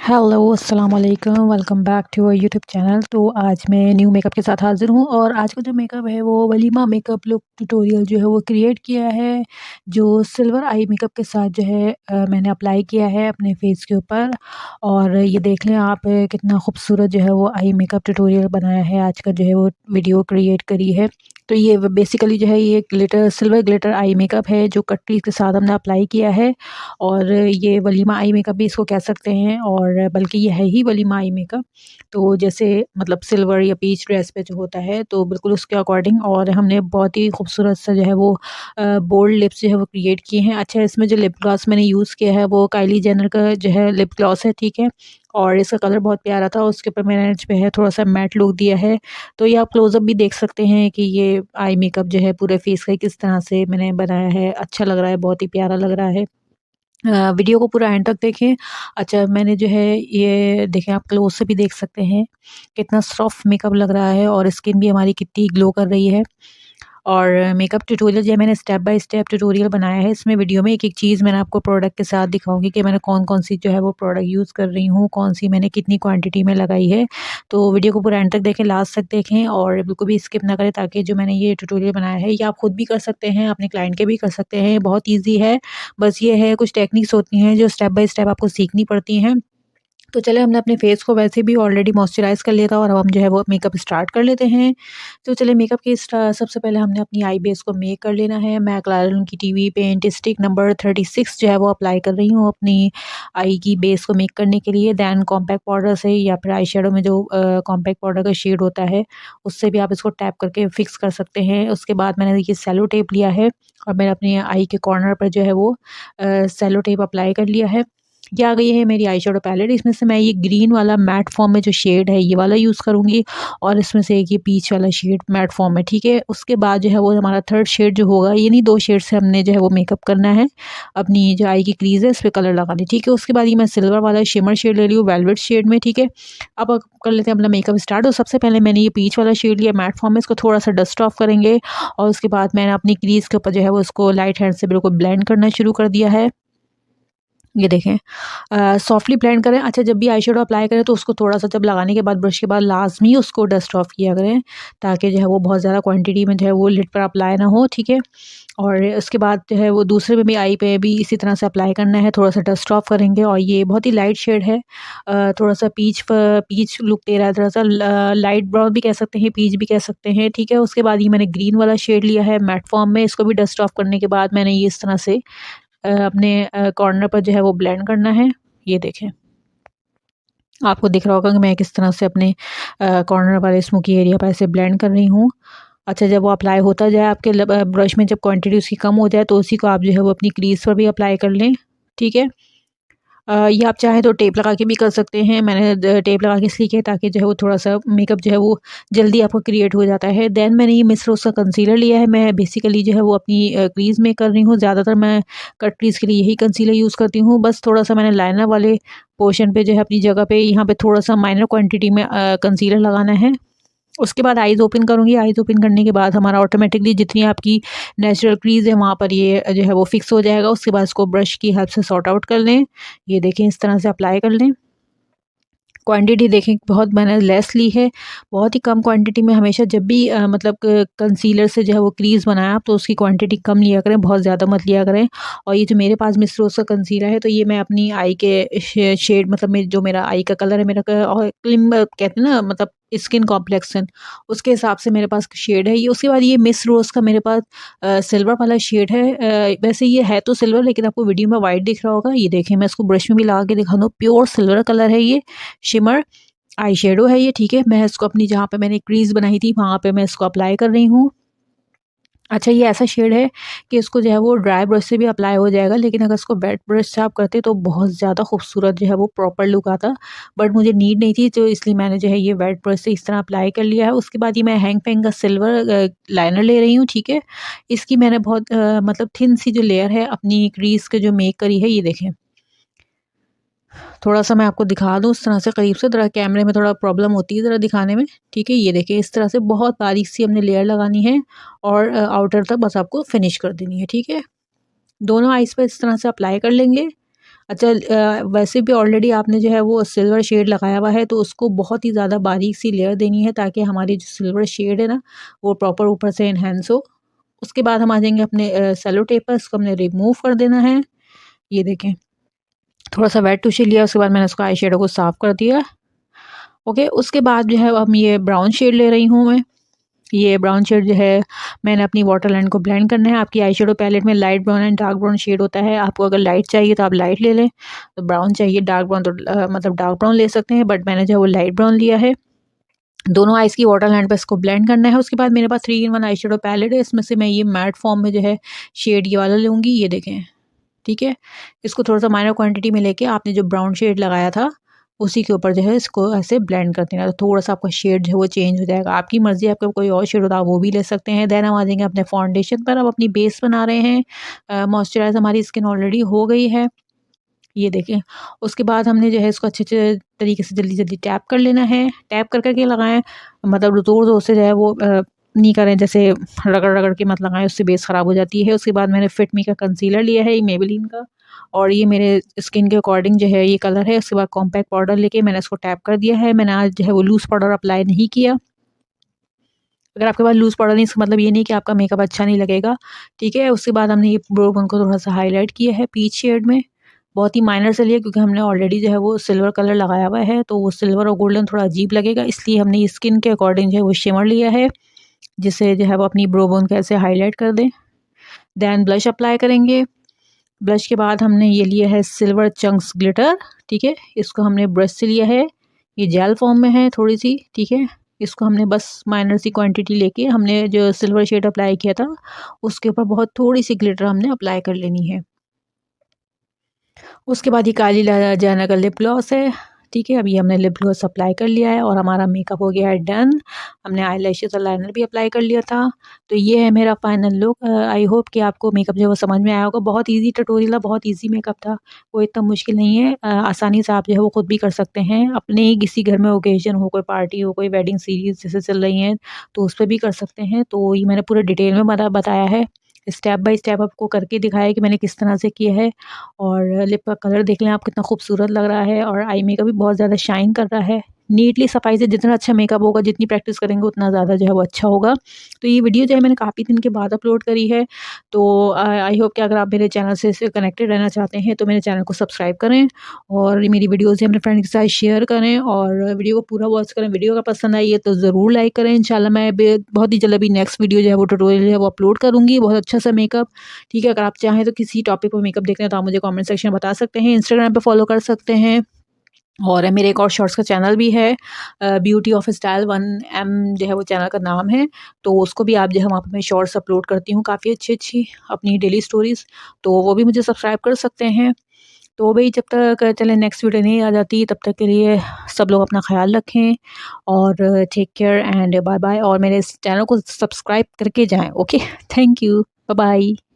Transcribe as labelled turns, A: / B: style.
A: Hello अस्सलाम वालेकुम, welcome back to our YouTube channel. तो आज मैं न्यू मेकअप के साथ हाज़िर हूँ और आज का जो मेकअप है वो वलीमा मेकअप लुक ट्यूटोरियल जो है वो क्रिएट किया है, जो सिल्वर आई मेकअप के साथ जो है मैंने अप्लाई किया है अपने फेस के ऊपर। और ये देख लें आप कितना खूबसूरत जो है वो आई मेकअप ट्यूटोरियल बनाया है, आज का जो है वो वीडियो क्रिएट करी है। तो ये बेसिकली जो है ये glitter silver glitter eye makeup है जो कटरीज के साथ हमने अप्लाई किया है। और ये वलीमा आई मेकअप भी इसको कह सकते हैं, और बल्कि ये है ही वलीमा आई मेकअप। तो जैसे मतलब सिल्वर या पीच ड्रेस पे जो होता है तो बिल्कुल उसके अकॉर्डिंग, और हमने बहुत ही खूबसूरत सा जो है वो बोल्ड लिप्स जो है वो क्रिएट किए हैं। अच्छा, इसमें जो लिप ग्लॉस मैंने यूज़ किया है वो काइली जेनर का जो है लिप ग्लॉस है, ठीक है। और इसका कलर बहुत प्यारा था, उसके ऊपर मैंने जो है थोड़ा सा मैट लुक दिया है। तो ये आप क्लोज़अप भी देख सकते हैं कि ये आई मेकअप जो है पूरे फेस का किस तरह से मैंने बनाया है। अच्छा लग रहा है, बहुत ही प्यारा लग रहा है। वीडियो को पूरा एंड तक देखें। अच्छा, मैंने जो है ये देखें, आप क्लोज से भी देख सकते हैं कितना सॉफ्ट मेकअप लग रहा है और स्किन भी हमारी कितनी ग्लो कर रही है। और मेकअप ट्यूटोरियल जो है मैंने स्टेप बाय स्टेप ट्यूटोरियल बनाया है। इसमें वीडियो में एक-एक चीज़ मैंने आपको प्रोडक्ट के साथ दिखाऊँगी कि मैंने कौन-कौन सी जो है वो प्रोडक्ट यूज़ कर रही हूँ, कौन-सी मैंने कितनी क्वांटिटी में लगाई है। तो वीडियो को पूरा एंड तक देखें, लास्ट तक देखें और बिल्कुल भी स्किप ना करें, ताकि जो मैंने ये ट्यूटोरियल बनाया है ये आप खुद भी कर सकते हैं, अपने क्लाइंट के भी कर सकते हैं। बहुत ईज़ी है, बस ये है कुछ टेक्निक्स होती हैं जो स्टेप बाय स्टेप आपको सीखनी पड़ती हैं। तो चले, हमने अपने फेस को वैसे भी ऑलरेडी मॉइस्चराइज़ कर लिया था और अब हम जो है वो मेकअप स्टार्ट कर लेते हैं। तो चलिए, मेकअप के सबसे पहले हमने अपनी आई बेस को मेक कर लेना है। मैं क्लायरन की टीवी पेंट स्टिक नंबर 36 जो है वो अप्लाई कर रही हूँ अपनी आई की बेस को मेक करने के लिए। दैन कॉम्पैक्ट पाउडर से या फिर आई शेडो में जो कॉम्पैक्ट पाउडर का शेड होता है उससे भी आप इसको टैप करके फिक्स कर सकते हैं। उसके बाद मैंने ये सेलो टेप लिया है और मैंने अपनी आई के कॉर्नर पर जो है वो सेलो टेप अप्लाई कर लिया है। ये आ गई है मेरी आई शेडो पैलेट। इसमें से मैं ये ग्रीन वाला मैट फॉर्म में जो शेड है ये वाला यूज़ करूँगी, और इसमें से एक ये पीच वाला शेड मैट फॉर्म में, ठीक है। उसके बाद जो है वो हमारा थर्ड शेड जो होगा, ये नहीं, 2 शेड से हमने जो है वो मेकअप करना है। अपनी जो आई की क्रीज है इस पे कलर लगानी, ठीक है। उसके बाद ये मैं सिल्वर वाला शिमर शेड ले रही हूँ वेलवेट शेड में, ठीक है। अब कर लेते हैं अपना मेकअप स्टार्ट। और सबसे पहले मैंने ये पीच वाला शेड लिया मैट फॉर्म में, इसको थोड़ा सा डस्ट ऑफ करेंगे और उसके बाद मैंने अपनी क्रीज के ऊपर जो है वो इसको लाइट हैंड से बिल्कुल ब्लेंड करना शुरू कर दिया है। ये देखें, सॉफ्टली ब्लेंड करें। अच्छा, जब भी आई शेडो अप्लाई करें तो उसको थोड़ा-सा जब लगाने के बाद ब्रश के बाद लाज़मी उसको डस्ट ऑफ किया करें, ताकि जो है वो बहुत ज़्यादा क्वांटिटी में जो है वो लिड पर अप्लाई ना हो, ठीक है। और उसके बाद जो है वो दूसरे में भी आई पे भी इसी तरह से अप्लाई करना है, थोड़ा-सा डस्ट ऑफ करेंगे। और ये बहुत ही लाइट शेड है, थोड़ा-सा पीच लुक दे रहा है, थोड़ा-सा लाइट ब्राउन भी कह सकते हैं, पीच भी कह सकते हैं, ठीक है। उसके बाद ये मैंने ग्रीन वाला शेड लिया है मैट फॉर्म में, इसको भी डस्ट ऑफ करने के बाद मैंने ये इस तरह से अपने कॉर्नर पर जो है वो ब्लेंड करना है। ये देखें, आपको दिख रहा होगा कि मैं किस तरह से अपने कॉर्नर वाले स्मोकी एरिया पर ऐसे ब्लेंड कर रही हूँ। अच्छा, जब वो अप्लाई होता जाए आपके ब्रश में, जब क्वांटिटी उसकी कम हो जाए तो उसी को आप जो है वो अपनी क्रीज पर भी अप्लाई कर लें, ठीक है। ये आप चाहे तो टेप लगा के भी कर सकते हैं। मैंने टेप लगा के इसलिए किया ताकि जो है वो थोड़ा-सा मेकअप जो है वो जल्दी आपका क्रिएट हो जाता है। देन मैंने ये मिस रोज़ का कंसीलर लिया है। मैं बेसिकली जो है वो अपनी क्रीज़ में कर रही हूँ। ज़्यादातर मैं कट क्रीज़ के लिए यही कंसीलर यूज़ करती हूँ। बस थोड़ा-सा मैंने लाइनर वाले पोर्शन पे जो है अपनी जगह पे यहाँ पे थोड़ा-सा माइनर क्वांटिटी में कंसीलर लगाना है। उसके बाद आइज़ ओपन करूँगी। आइज़ ओपन करने के बाद हमारा ऑटोमेटिकली जितनी आपकी नेचुरल क्रीज़ है वहाँ पर ये जो है वो फिक्स हो जाएगा। उसके बाद इसको ब्रश की हेल्प से सॉर्ट आउट कर लें। ये देखें, इस तरह से अप्लाई कर लें। क्वांटिटी देखें, बहुत मैंने लेस ली है, बहुत ही कम क्वांटिटी में। हमेशा जब भी मतलब कंसीलर से जो है वो क्रीज़ बनाएं आप तो उसकी क्वांटिटी कम लिया करें, बहुत ज़्यादा मत लिया करें। और ये जो मेरे पास मिस रोज़ का कंसीलर है तो ये मैं अपनी आई के शेड, मतलब जो मेरा आई का कलर है, मेरा और क्लिम कहते हैं ना, मतलब स्किन कॉम्प्लेक्सन, उसके हिसाब से मेरे पास शेड है ये। उसके बाद ये मिस रोज़ का मेरे पास सिल्वर वाला शेड है। वैसे ये है तो सिल्वर, लेकिन आपको वीडियो में वाइट दिख रहा होगा। ये देखें, मैं इसको ब्रश में भी लगा के दिखा दूँ, प्योर सिल्वर कलर है ये। शिमर आई शेडो है ये, ठीक है। मैं इसको अपनी जहाँ पे मैंने क्रीज़ बनाई थी वहाँ पे मैं इसको अप्लाई कर रही हूँ। अच्छा, ये ऐसा शेड है कि इसको जो है वो ड्राई ब्रश से भी अप्लाई हो जाएगा, लेकिन अगर इसको वेट ब्रश से आप करते तो बहुत ज़्यादा खूबसूरत जो है वो प्रॉपर लुक आता। बट मुझे नीड नहीं थी, तो इसलिए मैंने जो है ये वेट ब्रश से इस तरह अप्लाई कर लिया है। उसके बाद ये मैं हैंग पेंग का सिल्वर लाइनर ले रही हूँ, ठीक है। इसकी मैंने बहुत मतलब थिन सी जो लेयर है अपनी क्रीज़ के जो मेक करी है, ये देखें। थोड़ा-सा मैं आपको दिखा दूँ इस तरह से करीब से, ज़रा कैमरे में थोड़ा प्रॉब्लम होती है ज़रा दिखाने में, ठीक है। ये देखिए, इस तरह से बहुत बारीक सी हमने लेयर लगानी है और आउटर तक बस आपको फिनिश कर देनी है, ठीक है। दोनों आइज़ पे इस तरह से अप्लाई कर लेंगे। अच्छा वैसे भी ऑलरेडी आपने जो है वो सिल्वर शेड लगाया हुआ है, तो उसको बहुत ही ज़्यादा बारीक सी लेयर देनी है ताकि हमारी जो सिल्वर शेड है ना वो प्रॉपर ऊपर से एनहेंस हो। उसके बाद हम आ जाएंगे अपने सेलो टेप पर, इसको हमने रिमूव कर देना है। ये देखें, थोड़ा सा वेट टिश्यू लिया, उसके बाद मैंने उसको आई शेडो को साफ़ कर दिया। ओके, उसके बाद जो है हम ये ब्राउन शेड ले रही हूँ मैं। ये ब्राउन शेड जो है मैंने अपनी वाटर लाइन को ब्लेंड करना है। आपकी आई शेडो पैलेट में light brown and dark brown shade होता है। आपको अगर लाइट चाहिए तो आप लाइट ले लें, तो ब्राउन चाहिए डार्क ब्राउन तो मतलब डार्क ब्राउन ले सकते हैं, बट मैंने जो है वो लाइट ब्राउन लिया है। दोनों आइज़ की वाटर लाइन पर इसको ब्लेंड करना है। उसके बाद मेरे पास 3 in 1 आई शेडो पैलेट है, इसमें से मैं ये मैट फॉर्म में जो है शेड ये वाला लूँगी। ये देखें, ठीक है। इसको थोड़ा-सा माइनर क्वांटिटी में लेके आपने जो ब्राउन शेड लगाया था, उसी के ऊपर जो है इसको ऐसे ब्लेंड कर देना, तो थोड़ा-सा आपका शेड जो है वो चेंज हो जाएगा। आपकी मर्ज़ी, आपका कोई और शेड होता है आप वो भी ले सकते हैं। देन हम आ जाएंगे अपने फाउंडेशन पर। अब अपनी बेस बना रहे हैं। मॉइस्चराइज़ हमारी स्किन ऑलरेडी हो गई है, ये देखें। उसके बाद हमने जो है इसको अच्छे-अच्छे तरीके से जल्दी-जल्दी टैप कर लेना है। टैप कर के लगाएँ, मतलब ज़ोर-ज़ोर से जो है वो नहीं करें, जैसे रगड़-रगड़ के मत लगाएँ, उससे बेस ख़राब हो जाती है। उसके बाद मैंने फिट मी का कंसीलर लिया है, ये मेबेलिन का, और ये मेरे स्किन के अकॉर्डिंग जो है ये कलर है। उसके बाद कॉम्पैक्ट पाउडर लेके मैंने इसको टैप कर दिया है। मैंने आज जो है वो लूज़ पाउडर अप्लाई नहीं किया। अगर आपके पास लूज़ पाउडर नहीं, इसका मतलब ये नहीं कि आपका मेकअप अच्छा नहीं लगेगा, ठीक है। उसके बाद हमने ये ब्रो बोन को थोड़ा-सा हाइलाइट किया है पीच शेड में। बहुत ही माइनर से लिया क्योंकि हमने ऑलरेडी जो है वो सिल्वर कलर लगाया हुआ है, तो वो सिल्वर और गोल्डन थोड़ा अजीब लगेगा, इसलिए हमने स्किन के अकॉर्डिंग जो है वो शिमर लिया है, जिससे जो है वो अपनी ब्रो बोन को ऐसे हाइलाइट कर दें। देन ब्लश अप्लाई करेंगे। ब्लश के बाद हमने ये लिया है सिल्वर चंक्स ग्लिटर, ठीक है। इसको हमने ब्रश से लिया है, ये जेल फॉर्म में है थोड़ी सी, ठीक है। इसको हमने बस माइनर सी क्वांटिटी लेके हमने जो सिल्वर शेड अप्लाई किया था उसके ऊपर बहुत थोड़ी सी ग्लिटर हमने अप्लाई कर लेनी है। उसके बाद ये काली जाना का लिप ग्लॉस है, ठीक है। अभी हमने लिप ग्लॉस अप्लाई कर लिया है और हमारा मेकअप हो गया है डन। हमने आईलैशेस और लाइनर भी अप्लाई कर लिया था। तो ये है मेरा फाइनल लुक। आई होप कि आपको मेकअप जो है वो समझ में आया होगा। बहुत इजी ट्यूटोरियल था, बहुत इजी मेकअप था, कोई इतना मुश्किल नहीं है। आसानी से आप जो है वो खुद भी कर सकते हैं। अपने ही किसी घर में ओकेजन हो, कोई पार्टी हो, कोई वेडिंग सीरीज जैसे चल रही हैं, तो उस पर भी कर सकते हैं। तो ये मैंने पूरे डिटेल में बताया है, स्टेप बाय स्टेप आपको करके दिखाया है कि मैंने किस तरह से किया है। और लिप का कलर देख लें आप, कितना खूबसूरत लग रहा है, और आई मेकअप भी बहुत ज़्यादा शाइन कर रहा है। नीटली सफाई से जितना अच्छा मेकअप होगा, जितनी प्रैक्टिस करेंगे उतना ज़्यादा जो है वो अच्छा होगा। तो ये वीडियो जो है मैंने काफ़ी दिन के बाद अपलोड करी है। तो आई होप कि अगर आप मेरे चैनल से कनेक्टेड रहना चाहते हैं तो मेरे चैनल को सब्सक्राइब करें, और मेरी वीडियोज़ अपने फ्रेंड के साथ शेयर करें, और वीडियो को पूरा वॉच करें। वीडियो का पसंद आई है तो ज़रूर लाइक करें। इंशाल्लाह मैं बहुत ही जल्द अभी नेक्स्ट वीडियो जो है वो ट्यूटोरियल जो है वो अपलोड करूँगी, बहुत अच्छा सा मेकअप, ठीक है। अगर आप चाहें तो किसी टॉपिक पर मेकअप देखना है तो आप मुझे कमेंट सेक्शन में बता सकते हैं। इंस्टाग्राम पे फॉलो कर सकते हैं, और मेरे एक और शॉर्ट्स का चैनल भी है, ब्यूटी ऑफ स्टाइल 1M जो है वो चैनल का नाम है। तो उसको भी आप जो है वहाँ पर मैं शॉर्ट्स अपलोड करती हूँ, काफ़ी अच्छी अपनी डेली स्टोरीज़, तो वो भी मुझे सब्सक्राइब कर सकते हैं। तो भाई जब तक चले नेक्स्ट वीडियो नहीं आ जाती, तब तक के लिए सब लोग अपना ख्याल रखें, और take care and bye bye. और मेरे इस चैनल को सब्सक्राइब करके जाएँ, okay. Thank you, bye bye.